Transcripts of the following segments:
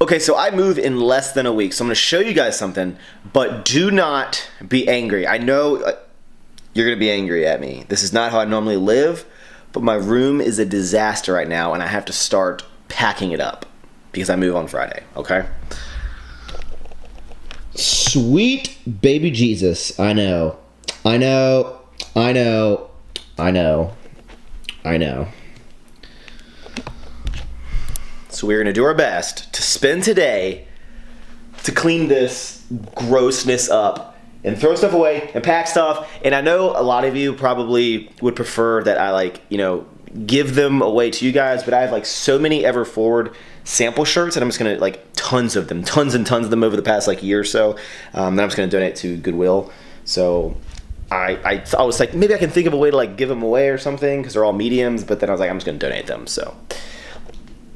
Okay, so I move in less than a week, so I'm gonna show you guys something, but do not be angry. I know you're gonna be angry at me. This is not how I normally live, but my room is a disaster right now, and I have to start packing it up because I move on Friday, okay? Sweet baby Jesus, I know. I know. So we're gonna do our best to spend today to clean this grossness up and throw stuff away and pack stuff. And I know a lot of you probably would prefer that I give them away to you guys, but I have so many Ever Forward sample shirts, and I'm just gonna tons and tons of them over the past year or so. That I'm just gonna donate to Goodwill. So I was like, maybe I can think of a way to give them away or something because they're all mediums, but then I was like, I'm just gonna donate them. So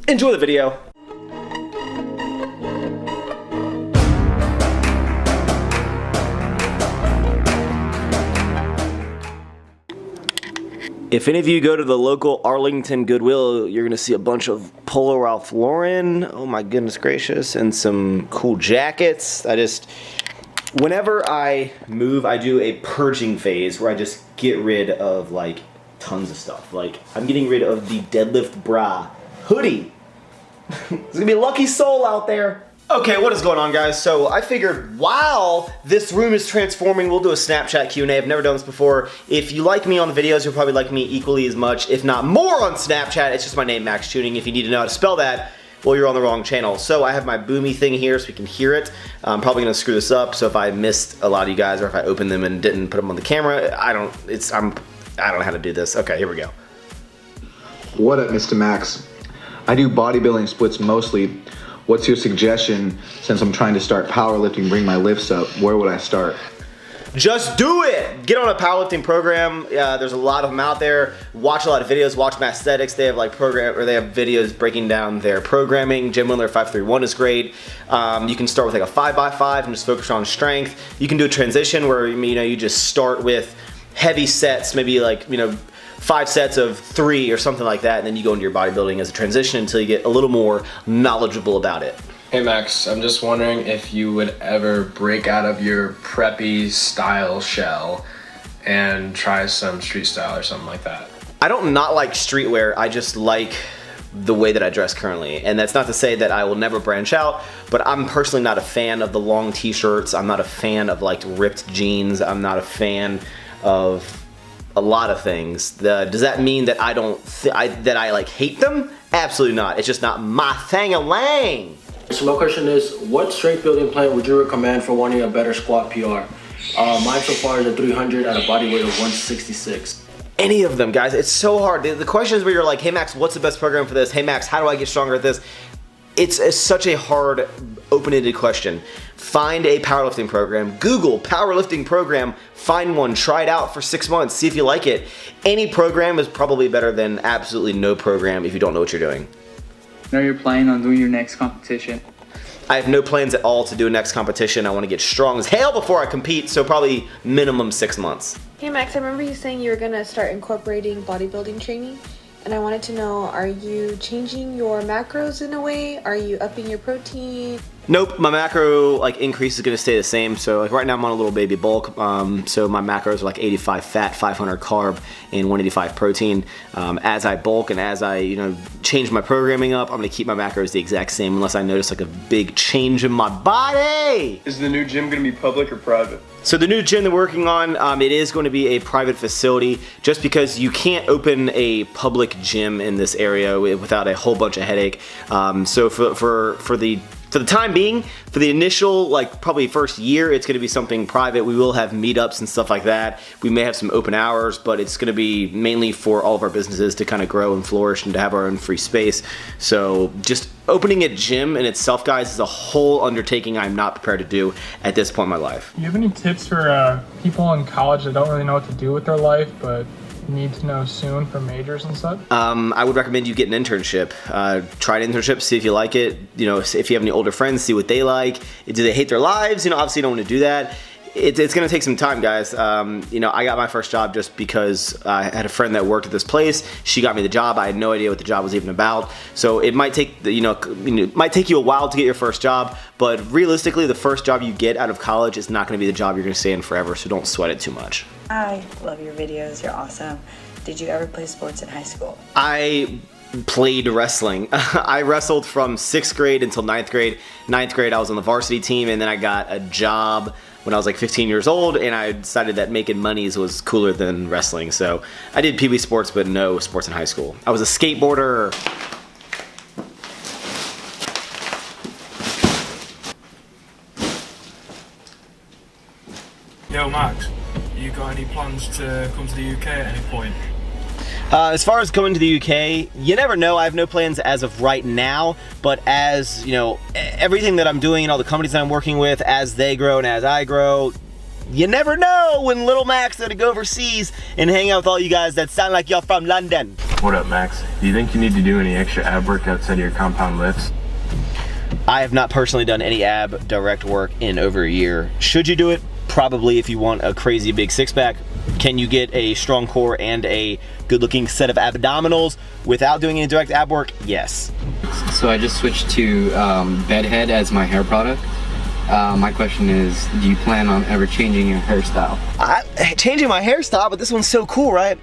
enjoy the video. If any of you go to the local Arlington Goodwill, you're gonna see a bunch of Polo Ralph Lauren, oh my goodness gracious, and some cool jackets. Whenever I move, I do a purging phase where I just get rid of tons of stuff. I'm getting rid of the deadlift bra hoodie. There's gonna be a lucky soul out there. Okay, what is going on, guys? So I figured while this room is transforming, we'll do a Snapchat Q&A. I've never done this before. If you like me on the videos, you'll probably like me equally as much, if not more, on Snapchat. It's just my name, Maxxchewning. If you need to know how to spell that, well, you're on the wrong channel. So I have my boomy thing here so we can hear it. I'm probably gonna screw this up, so if I missed a lot of you guys or if I opened them and didn't put them on the camera, I don't know how to do this. Okay, here we go. What up, Mr. Max? I do bodybuilding splits mostly. What's your suggestion since I'm trying to start powerlifting, bring my lifts up? Where would I start? Just do it! Get on a powerlifting program. There's a lot of them out there. Watch a lot of videos. Watch Maxx. They have they have videos breaking down their programming. Gym Windler 531 is great. You can start with a 5x5 and just focus on strength. You can do a transition where you just start with heavy sets, maybe 5 sets of 3 or something like that, and then you go into your bodybuilding as a transition until you get a little more knowledgeable about it. Hey Max, I'm just wondering if you would ever break out of your preppy style shell and try some street style or something like that. I don't not like streetwear, I just like the way that I dress currently. And that's not to say that I will never branch out, but I'm personally not a fan of the long t-shirts. I'm not a fan of ripped jeans. I'm not a fan of a lot of things. Does that mean that I hate them? Absolutely not. It's just not my thing-a-lang. So my question is, what strength building plan would you recommend for wanting a better squat PR? Mine so far is a 300 at a body weight of 166. Any of them, guys. It's so hard. The question is where you're like, hey Max, what's the best program for this? Hey Max, how do I get stronger at this? It's such a hard, open-ended question. Find a powerlifting program. Google powerlifting program. Find one. Try it out for 6 months. See if you like it. Any program is probably better than absolutely no program if you don't know what you're doing. Know you're planning on doing your next competition? I have no plans at all to do a next competition. I want to get strong as hell before I compete, so probably minimum 6 months. Hey Max, I remember you saying you were going to start incorporating bodybuilding training. And I wanted to know, are you changing your macros in a way? Are you upping your protein? Nope, my macro increase is gonna stay the same. So right now I'm on a little baby bulk. So my macros are 85 fat, 500 carb, and 185 protein. As I bulk and as I change my programming up, I'm gonna keep my macros the exact same unless I notice a big change in my body. Is the new gym gonna be public or private? So the new gym that we're working on, it is going to be a private facility just because you can't open a public gym in this area without a whole bunch of headache. So for the time being, for the initial probably first year, it's going to be something private. We will have meetups and stuff like that. We may have some open hours, but it's going to be mainly for all of our businesses to kind of grow and flourish and to have our own free space. So just opening a gym in itself, guys, is a whole undertaking I'm not prepared to do at this point in my life. Do you have any tips for people in college that don't really know what to do with their life, but need to know soon for majors and stuff? I would recommend you get an internship. Try an internship, see if you like it. If you have any older friends, see what they like. Do they hate their lives? Obviously you don't want to do that. it's gonna take some time, guys. You know, I got my first job just because I had a friend that worked at this place. She got me the job. I had no idea what the job was even about. So it might take, it might take you a while to get your first job, but realistically, the first job you get out of college is not gonna be the job you're gonna stay in forever, so don't sweat it too much. I love your videos, you're awesome. Did you ever play sports in high school? I played wrestling. I wrestled from 6th grade until 9th grade. 9th grade I was on the varsity team, and then I got a job when I was like 15 years old, and I decided that making monies was cooler than wrestling. So I did PB sports, but no sports in high school. I was a skateboarder. Yo Max, you got any plans to come to the UK at any point? As far as coming to the UK, you never know. I have no plans as of right now, but as, you know, everything that I'm doing and all the companies that I'm working with, as they grow and as I grow, you never know when little Max gonna go overseas and hang out with all you guys that sound like y'all from London. What up, Max? Do you think you need to do any extra ab work outside of your compound lifts? I have not personally done any ab direct work in over a year. Should you do it? Probably, if you want a crazy big six-pack. Can you get a strong core and a good-looking set of abdominals without doing any direct ab work? Yes. So I just switched to Bedhead as my hair product. My question is, do you plan on ever changing your hairstyle? Changing my hairstyle, but this one's so cool, right?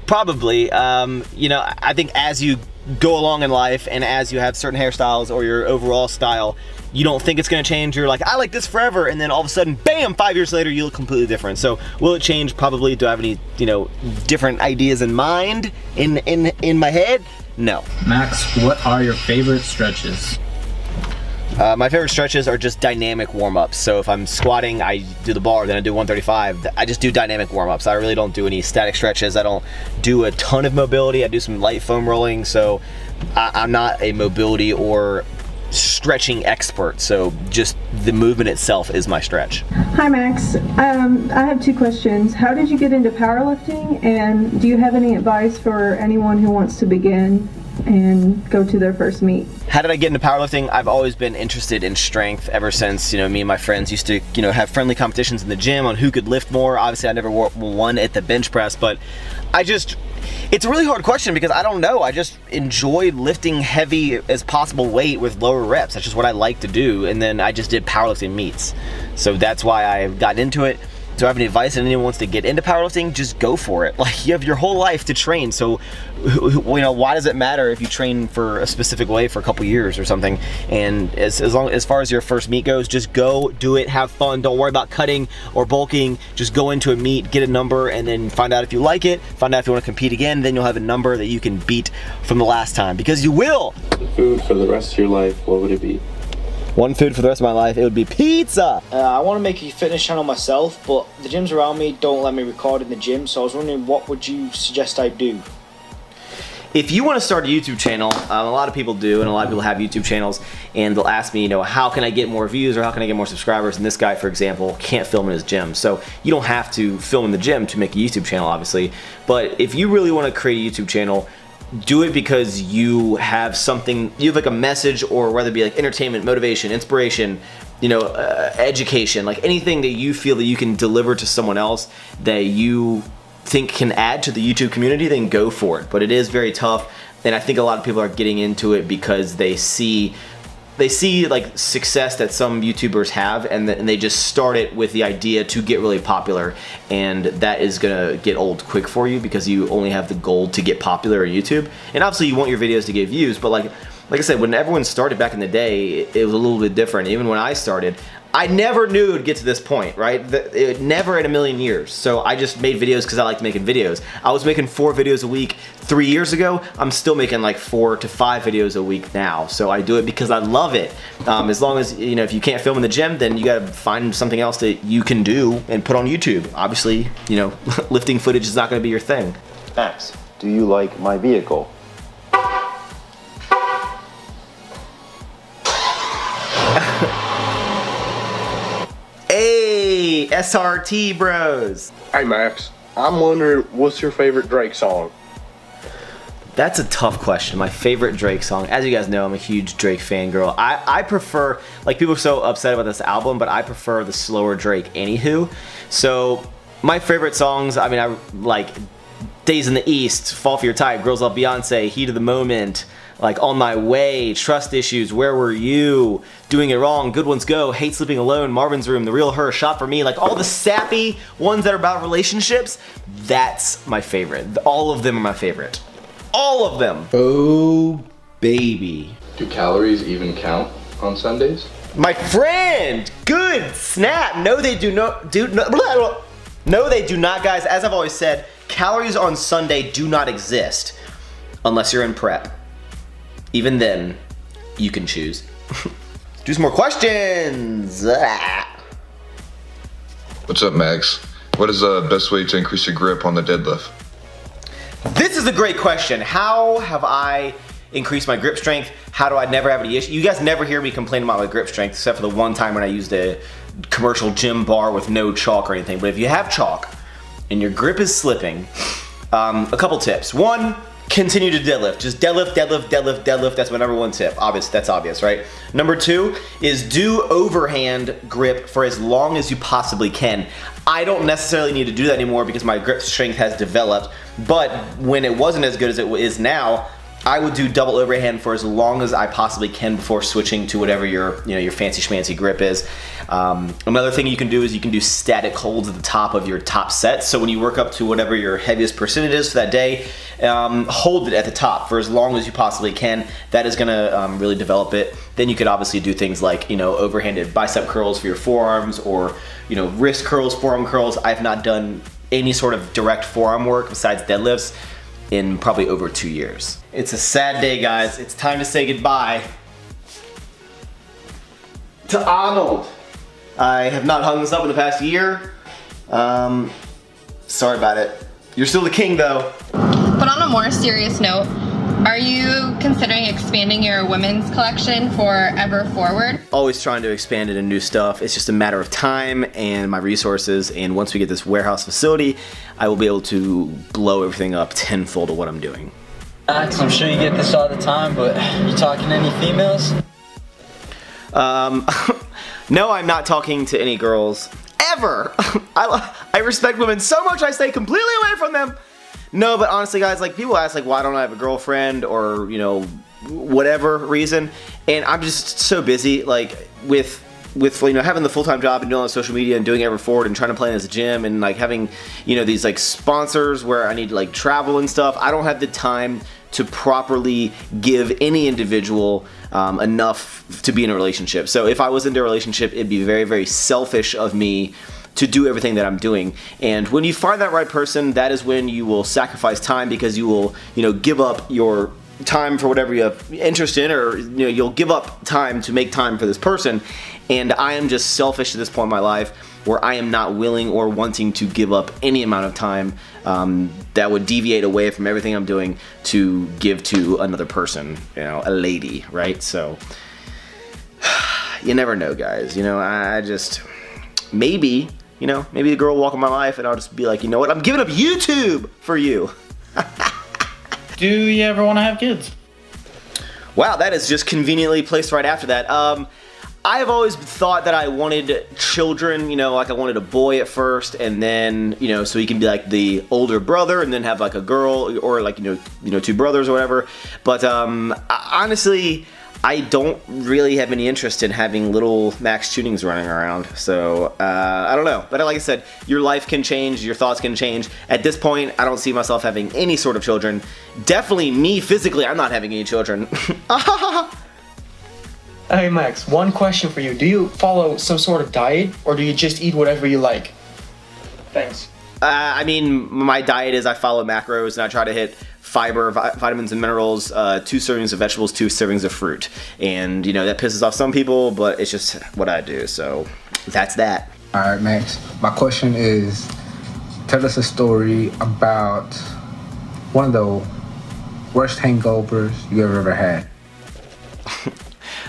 Probably. You know, I think as you go along in life and as you have certain hairstyles or your overall style, you don't think it's gonna change. You're like, I like this forever, and then all of a sudden, bam, 5 years later, you look completely different. So will it change? Probably. Do I have any, you know, different ideas in mind, in my head? No. Max, what are your favorite stretches? My favorite stretches are just dynamic warm-ups. So if I'm squatting, I do the bar, then I do 135. I just do dynamic warm-ups. I really don't do any static stretches. I don't do a ton of mobility. I do some light foam rolling. So I'm not a mobility or stretching expert. So just the movement itself is my stretch. Hi Max, I have two questions. How did you get into powerlifting, and do you have any advice for anyone who wants to begin and go to their first meet? How did I get into powerlifting? I've always been interested in strength ever since, you know, me and my friends used to, you know, have friendly competitions in the gym on who could lift more. Obviously I never won at the bench press, but it's a really hard question because I don't know. I just enjoyed lifting heavy as possible weight with lower reps. That's just what I like to do. And then I just did powerlifting meets. So that's why I've gotten into it. Do I have any advice and anyone wants to get into powerlifting? Just go for it. Like, you have your whole life to train. So, you know, why does it matter if you train for a specific way for a couple years or something? And as far as your first meet goes, just go, do it, have fun. Don't worry about cutting or bulking. Just go into a meet, get a number, and then find out if you like it. Find out if you want to compete again. Then you'll have a number that you can beat from the last time, because you will. The food for the rest of your life, what would it be? One food for the rest of my life, it would be pizza. I want to make a fitness channel myself, but the gyms around me don't let me record in the gym, so I was wondering, what would you suggest I do? If you want to start a YouTube channel, a lot of people do, and a lot of people have YouTube channels, and they'll ask me, you know, how can I get more views or how can I get more subscribers? And this guy, for example, can't film in his gym. So you don't have to film in the gym to make a YouTube channel, obviously. But if you really want to create a YouTube channel, do it because you have something, you have like a message, or whether it be like entertainment, motivation, inspiration, you know, education, like anything that you feel that you can deliver to someone else that you think can add to the YouTube community, then go for it. But it is very tough, and I think a lot of people are getting into it because they see like success that some YouTubers have, and they just start it with the idea to get really popular, and that is gonna get old quick for you because you only have the goal to get popular on YouTube. And obviously you want your videos to get views, but like I said, when everyone started back in the day, it was a little bit different. Even when I started, I never knew it would get to this point, right? Never in a million years. So I just made videos because I liked making videos. I was making 4 videos a week 3 years ago. I'm still making like 4 to 5 videos a week now. So I do it because I love it. As long as, you know, if you can't film in the gym, then you gotta find something else that you can do and put on YouTube. Obviously, you know, lifting footage is not gonna be your thing. Max, do you like my vehicle? Hey, SRT bros. Hey Max, I'm wondering, what's your favorite Drake song? That's a tough question. My favorite Drake song. As you guys know, I'm a huge Drake fangirl. I prefer, like, people are so upset about this album, but I prefer the slower Drake anywho. So my favorite songs, I mean, I like Days in the East, Fall for Your Type, Girls Love Beyonce, Heat of the Moment, like On My Way, Trust Issues, Where Were You, Doing It Wrong, Good Ones Go, Hate Sleeping Alone, Marvin's Room, The Real Her, Shot for Me, like all the sappy ones that are about relationships, that's my favorite. All of them are my favorite. All of them. Oh, baby. Do calories even count on Sundays? My friend, good snap. No, they do not. No, they do not, guys. As I've always said, calories on Sunday do not exist unless you're in prep. Even then, you can choose. Do some more questions. What's up, Max? What is the best way to increase your grip on the deadlift? This is a great question. How have I increased my grip strength? How do I never have any issue? You guys never hear me complain about my grip strength except for the one time when I used a commercial gym bar with no chalk or anything. But if you have chalk and your grip is slipping, a couple tips. One, continue to deadlift. Just deadlift, deadlift, deadlift, deadlift. That's my number one tip. Obvious, that's obvious, right? Number two is do overhand grip for as long as you possibly can. I don't necessarily need to do that anymore because my grip strength has developed, but when it wasn't as good as it is now, I would do double overhand for as long as I possibly can before switching to whatever your fancy schmancy grip is. Another thing you can do is you can do static holds at the top of your top set. So when you work up to whatever your heaviest percentage is for that day, hold it at the top for as long as you possibly can. That is gonna really develop it. Then you could obviously do things like, overhanded bicep curls for your forearms, or, wrist curls, forearm curls. I've not done any sort of direct forearm work besides deadlifts in probably over 2 years. It's a sad day, guys. It's time to say goodbye to Arnold. I have not hung this up in the past year. Sorry about it. You're still the king, though. But on a more serious note, are you considering expanding your women's collection for ever forward? Always trying to expand it in new stuff. It's just a matter of time and my resources, and once we get this warehouse facility, I will be able to blow everything up tenfold of what I'm doing. Max, I'm sure you get this all the time, but you talking to any females? No, I'm not talking to any girls. Ever! I respect women so much I stay completely away from them. No, but honestly, guys, like, people ask, like, why don't I have a girlfriend, or, whatever reason, and I'm just so busy, like, with having the full-time job and doing all the social media and doing Ever Forward and trying to plan as a gym and, like, having, these, like, sponsors where I need to, like, travel and stuff. I don't have the time to properly give any individual enough to be in a relationship. So if I was in a relationship, it'd be very, very selfish of me to do everything that I'm doing. And when you find that right person, that is when you will sacrifice time, because you will, give up your time for whatever you have interest in, or you'll give up time to make time for this person. And I am just selfish at this point in my life, where I am not willing or wanting to give up any amount of time that would deviate away from everything I'm doing to give to another person, a lady, right? So you never know, guys. I just, maybe a girl will walk in my life and I'll just be like, you know what, I'm giving up YouTube for you. Do you ever want to have kids? Wow, that is just conveniently placed right after that. I have always thought that I wanted children, like I wanted a boy at first, and then, so he can be like the older brother, and then have like a girl, or like, two brothers or whatever. But honestly, I don't really have any interest in having little Maxx Chewnings running around. So, I don't know. But like I said, your life can change, your thoughts can change. At this point, I don't see myself having any sort of children. Definitely me physically, I'm not having any children. Hey Max, one question for you. Do you follow some sort of diet, or do you just eat whatever you like? Thanks. I mean, my diet is I follow macros, and I try to hit fiber, vitamins and minerals, 2 servings of vegetables, 2 servings of fruit. And, that pisses off some people, but it's just what I do. So that's that. All right, Max. My question is, tell us a story about one of the worst hangovers you ever had.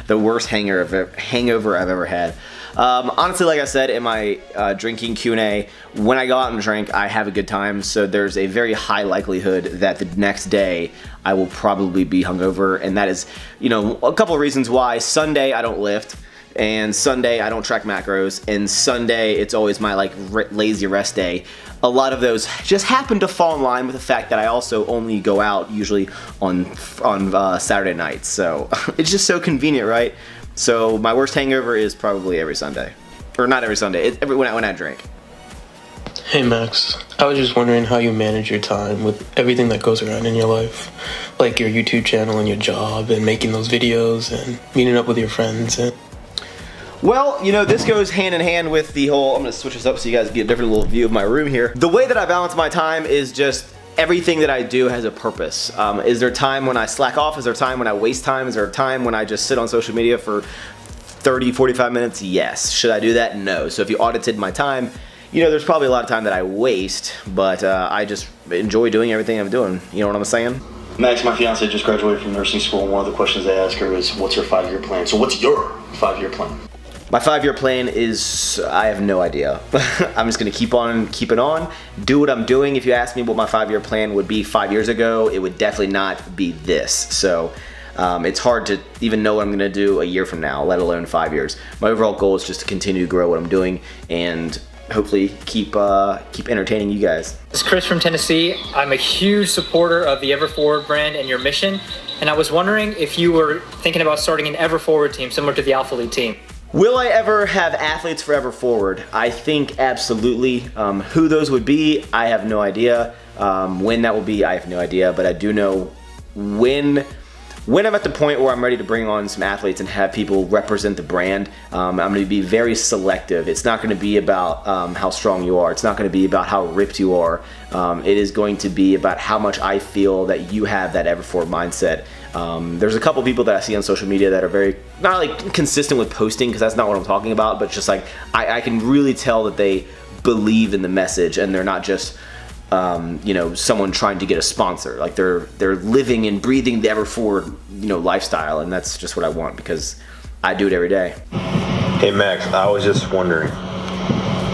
The worst hangover I've ever had. Honestly, like I said in my drinking Q&A, when I go out and drink, I have a good time, so there's a very high likelihood that the next day I will probably be hungover, and that is, you know, a couple of reasons why. Sunday I don't lift, and Sunday I don't track macros, and Sunday it's always my like lazy rest day. A lot of those just happen to fall in line with the fact that I also only go out usually on Saturday nights, so it's just so convenient, right? So my worst hangover is probably every Sunday, or not every Sunday. It's when I drink. Hey Max, I was just wondering how you manage your time with everything that goes around in your life, like your YouTube channel and your job and making those videos and meeting up with your friends. And well, you know, this goes hand in hand with the whole, I'm gonna switch this up so you guys get a different little view of my room here. The way that I balance my time is just everything that I do has a purpose. Is there time when I slack off? Is there time when I waste time? Is there a time when I just sit on social media for 30, 45 minutes? Yes. Should I do that? No. So if you audited my time, you know, there's probably a lot of time that I waste, but I just enjoy doing everything I'm doing. You know what I'm saying? Max, my fiance just graduated from nursing school, and one of the questions they ask her is, what's her 5-year plan? So what's your 5-year plan? My 5-year plan is, I have no idea. I'm just gonna keep on keeping on, do what I'm doing. If you ask me what my 5-year plan would be 5 years ago, it would definitely not be this. So it's hard to even know what I'm gonna do a year from now, let alone 5 years. My overall goal is just to continue to grow what I'm doing and hopefully keep entertaining you guys. This is Chris from Tennessee. I'm a huge supporter of the Ever Forward brand and your mission, and I was wondering if you were thinking about starting an Ever Forward team similar to the Alpha League team. Will I ever have athletes forever forward? I think absolutely. Who those would be, I have no idea. When that will be, I have no idea. But I do know when I'm at the point where I'm ready to bring on some athletes and have people represent the brand, I'm going to be very selective. It's not going to be about how strong you are. It's not going to be about how ripped you are. It is going to be about how much I feel that you have that ever forward mindset. There's a couple people that I see on social media that are very, not like consistent with posting, because that's not what I'm talking about, but just like I can really tell that they believe in the message and they're not just you know, someone trying to get a sponsor. Like they're living and breathing the ever forward, you know, lifestyle, and that's just what I want because I do it every day. Hey Max, I was just wondering,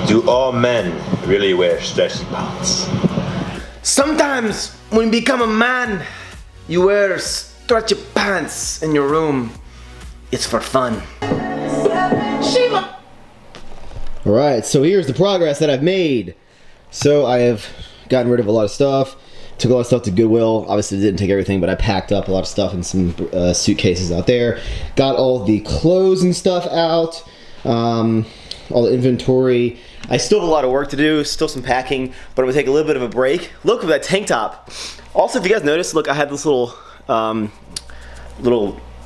do all men really wear stretchy pants? Sometimes when you become a man, you wear stretchy pants in your room. It's for fun. Alright, so here's the progress that I've made. So I have gotten rid of a lot of stuff, took a lot of stuff to Goodwill. Obviously didn't take everything, but I packed up a lot of stuff in some suitcases out there. Got all the clothes and stuff out, all the inventory. I still have a lot of work to do, still some packing, but I'm gonna take a little bit of a break. Look at that tank top. Also, if you guys noticed, look, I had this little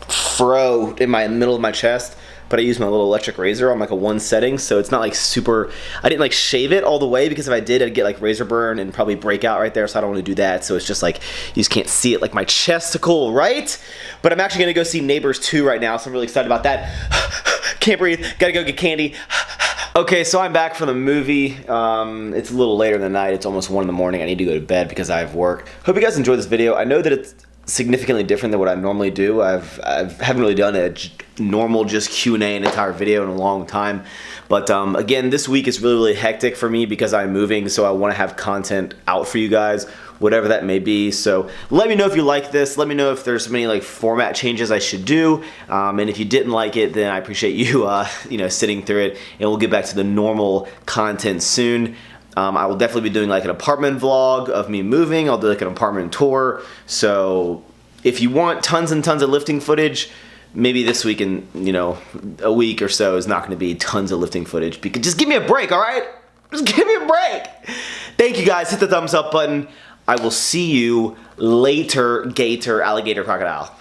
fro in my middle of my chest, but I used my little electric razor on like a 1 setting, so it's not like super, I didn't like shave it all the way, because if I did, I'd get like razor burn and probably break out right there, so I don't want to do that. So it's just like, you just can't see it, like my chesticle, right? But I'm actually gonna go see Neighbors 2 right now, so I'm really excited about that. Can't breathe, gotta go get candy. Okay, so I'm back from the movie. It's a little later in the night, it's almost 1 in the morning. I need to go to bed because I have work. Hope you guys enjoyed this video. I know that it's significantly different than what I normally do. I haven't really done a normal just Q&A an entire video in a long time. But again, this week is really hectic for me because I'm moving, so I want to have content out for you guys, whatever that may be. So let me know if you like this. Let me know if there's any like format changes I should do. And if you didn't like it, then I appreciate you you know, sitting through it, and we'll get back to the normal content soon. I will definitely be doing like an apartment vlog of me moving. I'll do like an apartment tour. So if you want tons and tons of lifting footage, maybe this week in, you know, a week or so is not going to be tons of lifting footage. Because just give me a break, all right? Just give me a break. Thank you guys. Hit the thumbs up button. I will see you later, gator, alligator, crocodile.